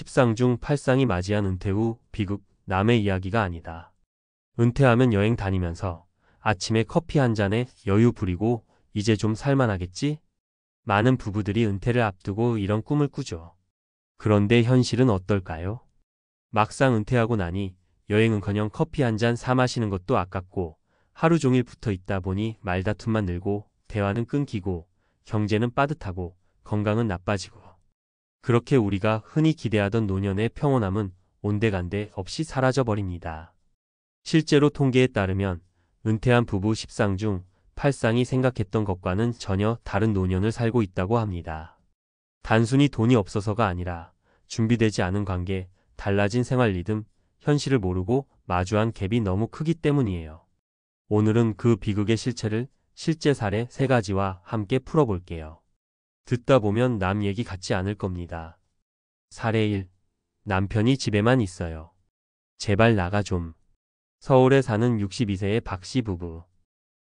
10상 중 8상이 맞이한 은퇴 후 비극, 남의 이야기가 아니다. 은퇴하면 여행 다니면서 아침에 커피 한 잔에 여유 부리고 이제 좀 살만하겠지? 많은 부부들이 은퇴를 앞두고 이런 꿈을 꾸죠. 그런데 현실은 어떨까요? 막상 은퇴하고 나니 여행은커녕 커피 한 잔 사 마시는 것도 아깝고 하루 종일 붙어 있다 보니 말다툼만 늘고 대화는 끊기고 경제는 빠듯하고 건강은 나빠지고 그렇게 우리가 흔히 기대하던 노년의 평온함은 온데간데 없이 사라져 버립니다. 실제로 통계에 따르면 은퇴한 부부 10상 중 8상이 생각했던 것과는 전혀 다른 노년을 살고 있다고 합니다. 단순히 돈이 없어서가 아니라 준비되지 않은 관계, 달라진 생활 리듬, 현실을 모르고 마주한 갭이 너무 크기 때문이에요. 오늘은 그 비극의 실체를 실제 사례 3가지와 함께 풀어볼게요. 듣다 보면 남 얘기 같지 않을 겁니다. 사례 1. 남편이 집에만 있어요. 제발 나가 좀. 서울에 사는 62세의 박씨 부부.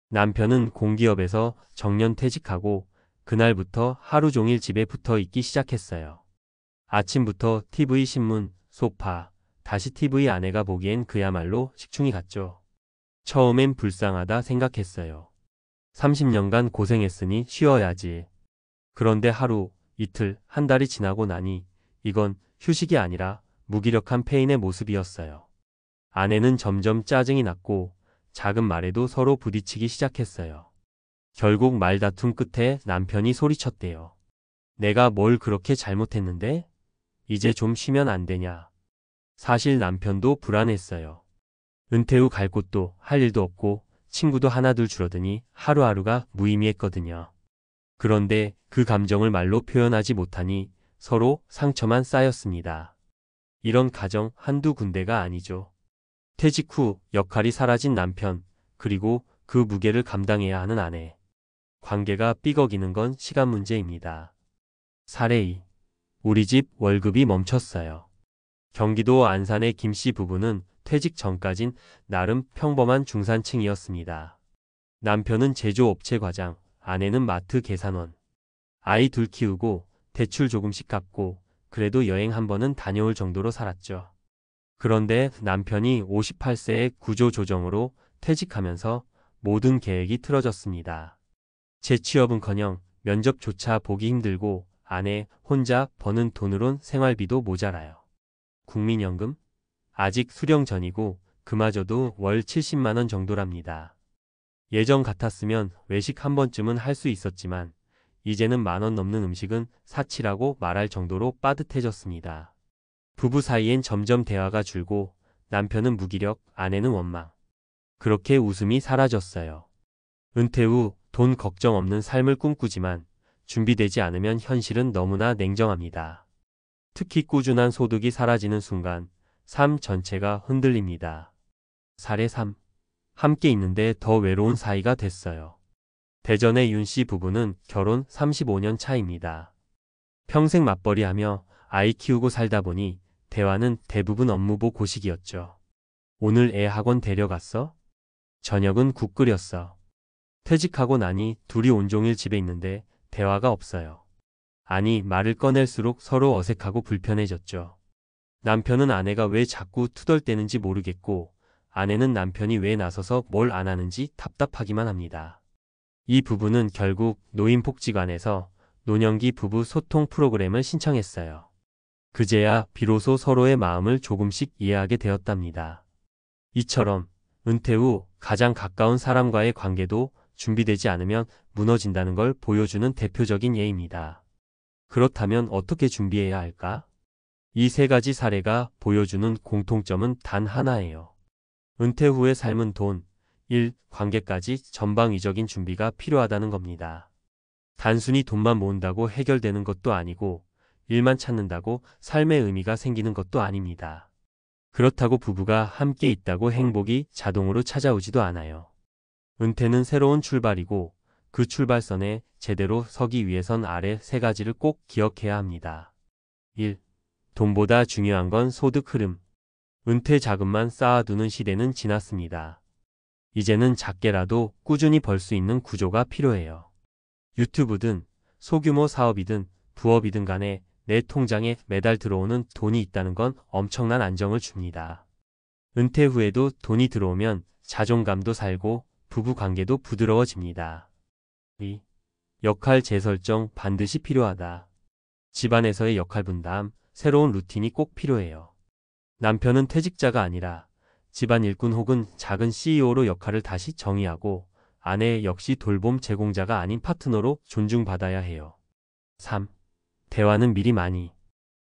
남편은 공기업에서 정년 퇴직하고 그날부터 하루 종일 집에 붙어 있기 시작했어요. 아침부터 TV, 신문, 소파, 다시 TV. 아내가 보기엔 그야말로 식충이 같죠. 처음엔 불쌍하다 생각했어요. 30년간 고생했으니 쉬어야지. 그런데 하루, 이틀, 한 달이 지나고 나니 이건 휴식이 아니라 무기력한 폐인의 모습이었어요. 아내는 점점 짜증이 났고 작은 말에도 서로 부딪히기 시작했어요. 결국 말다툼 끝에 남편이 소리쳤대요. 내가 뭘 그렇게 잘못했는데? 이제 좀 쉬면 안 되냐. 사실 남편도 불안했어요. 은퇴 후 갈 곳도 할 일도 없고 친구도 하나둘 줄어드니 하루하루가 무의미했거든요. 그런데 그 감정을 말로 표현하지 못하니 서로 상처만 쌓였습니다. 이런 가정 한두 군데가 아니죠. 퇴직 후 역할이 사라진 남편, 그리고 그 무게를 감당해야 하는 아내. 관계가 삐걱이는 건 시간 문제입니다. 사례 2. 우리 집 월급이 멈췄어요. 경기도 안산의 김씨 부부는 퇴직 전까진 나름 평범한 중산층이었습니다. 남편은 제조업체 과장, 아내는 마트 계산원. 아이 둘 키우고 대출 조금씩 갚고 그래도 여행 한 번은 다녀올 정도로 살았죠. 그런데 남편이 58세의 구조조정으로 퇴직하면서 모든 계획이 틀어졌습니다. 재취업은커녕 면접조차 보기 힘들고 아내 혼자 버는 돈으론 생활비도 모자라요. 국민연금? 아직 수령 전이고 그마저도 월 70만 원 정도랍니다. 예전 같았으면 외식 한 번쯤은 할 수 있었지만 이제는 10,000원 넘는 음식은 사치라고 말할 정도로 빠듯해졌습니다. 부부 사이엔 점점 대화가 줄고 남편은 무기력, 아내는 원망. 그렇게 웃음이 사라졌어요. 은퇴 후 돈 걱정 없는 삶을 꿈꾸지만 준비되지 않으면 현실은 너무나 냉정합니다. 특히 꾸준한 소득이 사라지는 순간 삶 전체가 흔들립니다. 사례 3. 함께 있는데 더 외로운 사이가 됐어요. 대전의 윤씨 부부는 결혼 35년 차입니다. 평생 맞벌이하며 아이 키우고 살다 보니 대화는 대부분 업무보 고식이었죠. 오늘 애 학원 데려갔어? 저녁은 국 끓였어. 퇴직하고 나니 둘이 온종일 집에 있는데 대화가 없어요. 아니, 말을 꺼낼수록 서로 어색하고 불편해졌죠. 남편은 아내가 왜 자꾸 투덜대는지 모르겠고 아내는 남편이 왜 나서서 뭘 안 하는지 답답하기만 합니다. 이 부부는 결국 노인복지관에서 노년기 부부 소통 프로그램을 신청했어요. 그제야 비로소 서로의 마음을 조금씩 이해하게 되었답니다. 이처럼 은퇴 후 가장 가까운 사람과의 관계도 준비되지 않으면 무너진다는 걸 보여주는 대표적인 예입니다. 그렇다면 어떻게 준비해야 할까? 이 3가지 사례가 보여주는 공통점은 단 하나예요. 은퇴 후의 삶은 돈, 일, 관계까지 전방위적인 준비가 필요하다는 겁니다. 단순히 돈만 모은다고 해결되는 것도 아니고 일만 찾는다고 삶의 의미가 생기는 것도 아닙니다. 그렇다고 부부가 함께 있다고 행복이 자동으로 찾아오지도 않아요. 은퇴는 새로운 출발이고 그 출발선에 제대로 서기 위해선 아래 3가지를 꼭 기억해야 합니다. 1. 돈보다 중요한 건 소득 흐름. 은퇴 자금만 쌓아두는 시대는 지났습니다. 이제는 작게라도 꾸준히 벌 수 있는 구조가 필요해요. 유튜브든 소규모 사업이든 부업이든 간에 내 통장에 매달 들어오는 돈이 있다는 건 엄청난 안정을 줍니다. 은퇴 후에도 돈이 들어오면 자존감도 살고 부부 관계도 부드러워집니다. 2. 역할 재설정 반드시 필요하다. 집안에서의 역할 분담, 새로운 루틴이 꼭 필요해요. 남편은 퇴직자가 아니라 집안 일꾼 혹은 작은 CEO로 역할을 다시 정의하고 아내 역시 돌봄 제공자가 아닌 파트너로 존중받아야 해요. 3. 대화는 미리 많이.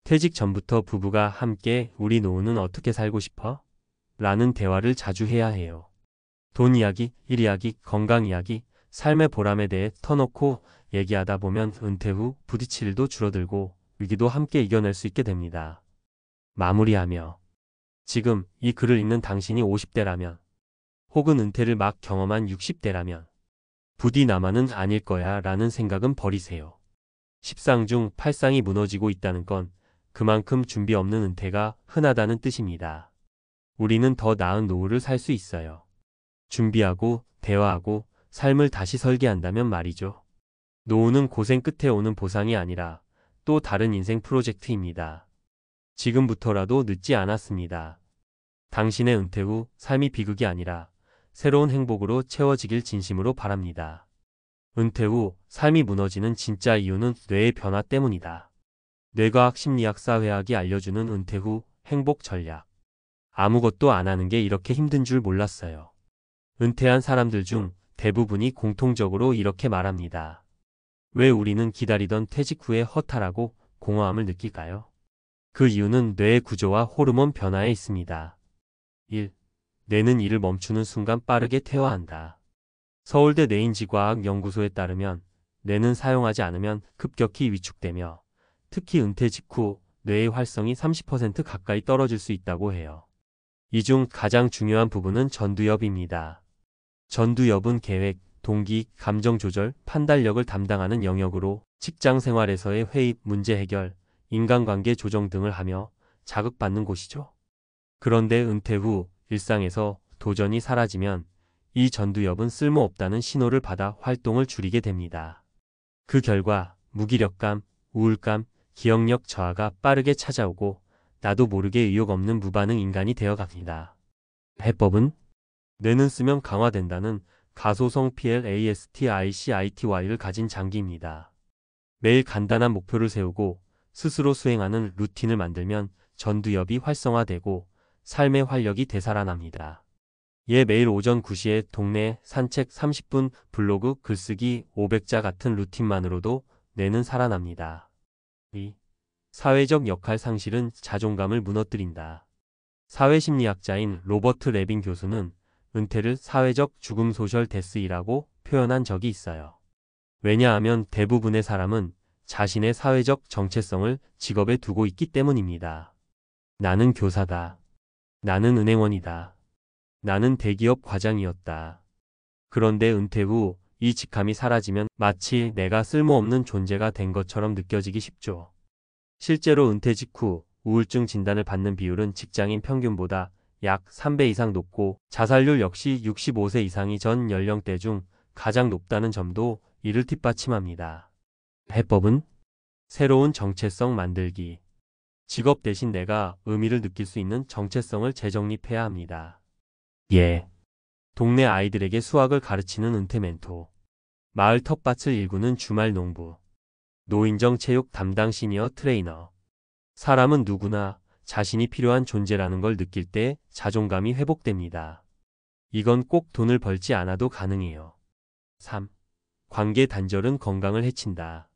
퇴직 전부터 부부가 함께 우리 노후는 어떻게 살고 싶어? 라는 대화를 자주 해야 해요. 돈 이야기, 일 이야기, 건강 이야기, 삶의 보람에 대해 터놓고 얘기하다 보면 은퇴 후 부딪힐 일도 줄어들고 위기도 함께 이겨낼 수 있게 됩니다. 마무리하며 지금 이 글을 읽는 당신이 50대라면 혹은 은퇴를 막 경험한 60대라면 부디 나만은 아닐 거야 라는 생각은 버리세요. 십상 중 8상이 무너지고 있다는 건 그만큼 준비 없는 은퇴가 흔하다는 뜻입니다. 우리는 더 나은 노후를 살 수 있어요. 준비하고 대화하고 삶을 다시 설계한다면 말이죠. 노후는 고생 끝에 오는 보상이 아니라 또 다른 인생 프로젝트입니다. 지금부터라도 늦지 않았습니다. 당신의 은퇴 후 삶이 비극이 아니라 새로운 행복으로 채워지길 진심으로 바랍니다. 은퇴 후 삶이 무너지는 진짜 이유는 뇌의 변화 때문이다. 뇌과학 심리학 사회학이 알려주는 은퇴 후 행복 전략. 아무것도 안 하는 게 이렇게 힘든 줄 몰랐어요. 은퇴한 사람들 중 대부분이 공통적으로 이렇게 말합니다. 왜 우리는 기다리던 퇴직 후에 허탈하고 공허함을 느낄까요? 그 이유는 뇌의 구조와 호르몬 변화에 있습니다. 1. 뇌는 일을 멈추는 순간 빠르게 퇴화한다. 서울대 뇌인지과학 연구소에 따르면 뇌는 사용하지 않으면 급격히 위축되며 특히 은퇴 직후 뇌의 활성이 30% 가까이 떨어질 수 있다고 해요. 이 중 가장 중요한 부분은 전두엽입니다. 전두엽은 계획, 동기, 감정 조절, 판단력을 담당하는 영역으로 직장 생활에서의 회의, 문제 해결, 인간관계 조정 등을 하며 자극받는 곳이죠. 그런데 은퇴 후 일상에서 도전이 사라지면 이 전두엽은 쓸모없다는 신호를 받아 활동을 줄이게 됩니다. 그 결과 무기력감, 우울감, 기억력 저하가 빠르게 찾아오고 나도 모르게 의욕 없는 무반응 인간이 되어갑니다. 해법은 뇌는 쓰면 강화된다는 가소성 PLASTICITY를 가진 장기입니다. 매일 간단한 목표를 세우고 스스로 수행하는 루틴을 만들면 전두엽이 활성화되고 삶의 활력이 되살아납니다. 매일 오전 9시에 동네 산책 30분, 블로그 글쓰기 500자 같은 루틴만으로도 뇌는 살아납니다. 2. 사회적 역할 상실은 자존감을 무너뜨린다. 사회심리학자인 로버트 레빈 교수는 은퇴를 사회적 죽음 소셜 데스이라고 표현한 적이 있어요. 왜냐하면 대부분의 사람은 자신의 사회적 정체성을 직업에 두고 있기 때문입니다. 나는 교사다. 나는 은행원이다. 나는 대기업 과장이었다. 그런데 은퇴 후 이 직함이 사라지면 마치 내가 쓸모없는 존재가 된 것처럼 느껴지기 쉽죠. 실제로 은퇴 직후 우울증 진단을 받는 비율은 직장인 평균보다 약 3배 이상 높고 자살률 역시 65세 이상이 전 연령대 중 가장 높다는 점도 이를 뒷받침합니다. 해법은 새로운 정체성 만들기. 직업 대신 내가 의미를 느낄 수 있는 정체성을 재정립해야 합니다. 동네 아이들에게 수학을 가르치는 은퇴 멘토. 마을 텃밭을 일구는 주말 농부. 노인정 체육 담당 시니어 트레이너. 사람은 누구나 자신이 필요한 존재라는 걸 느낄 때 자존감이 회복됩니다. 이건 꼭 돈을 벌지 않아도 가능해요. 3. 관계 단절은 건강을 해친다.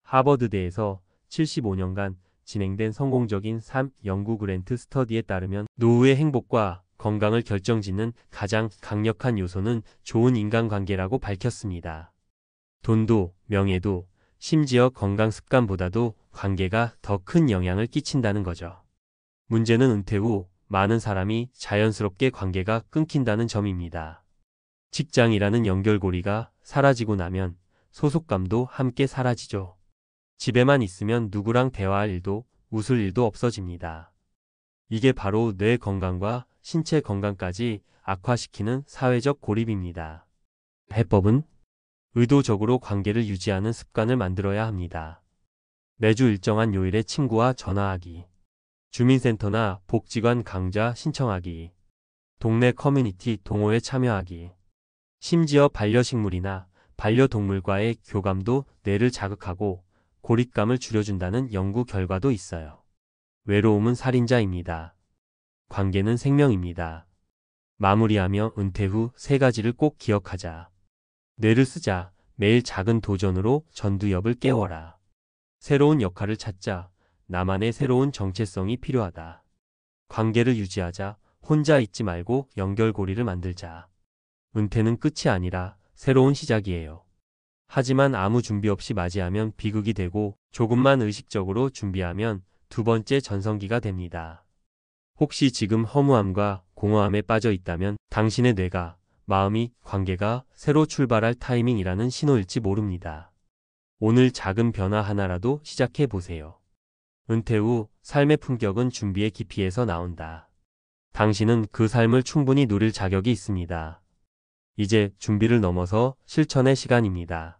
하버드대에서 75년간 진행된 성공적인 삶 연구 그랜트 스터디에 따르면 노후의 행복과 건강을 결정짓는 가장 강력한 요소는 좋은 인간관계라고 밝혔습니다. 돈도 명예도 심지어 건강 습관보다도 관계가 더 큰 영향을 끼친다는 거죠. 문제는 은퇴 후 많은 사람이 자연스럽게 관계가 끊긴다는 점입니다. 직장이라는 연결고리가 사라지고 나면 소속감도 함께 사라지죠. 집에만 있으면 누구랑 대화할 일도 웃을 일도 없어집니다. 이게 바로 뇌 건강과 신체 건강까지 악화시키는 사회적 고립입니다. 해법은 의도적으로 관계를 유지하는 습관을 만들어야 합니다. 매주 일정한 요일에 친구와 전화하기. 주민센터나 복지관 강좌 신청하기. 동네 커뮤니티 동호회 참여하기. 심지어 반려식물이나 반려동물과의 교감도 뇌를 자극하고 고립감을 줄여준다는 연구 결과도 있어요. 외로움은 살인자입니다. 관계는 생명입니다. 마무리하며 은퇴 후 세 가지를 꼭 기억하자. 뇌를 쓰자. 매일 작은 도전으로 전두엽을 깨워라. 새로운 역할을 찾자. 나만의 새로운 정체성이 필요하다. 관계를 유지하자. 혼자 있지 말고 연결고리를 만들자. 은퇴는 끝이 아니라 새로운 시작이에요. 하지만 아무 준비 없이 맞이하면 비극이 되고 조금만 의식적으로 준비하면 두 번째 전성기가 됩니다. 혹시 지금 허무함과 공허함에 빠져 있다면 당신의 뇌가, 마음이, 관계가 새로 출발할 타이밍이라는 신호일지 모릅니다. 오늘 작은 변화 하나라도 시작해 보세요. 은퇴 후 삶의 품격은 준비의 깊이에서 나온다. 당신은 그 삶을 충분히 누릴 자격이 있습니다. 이제 준비를 넘어서 실천의 시간입니다.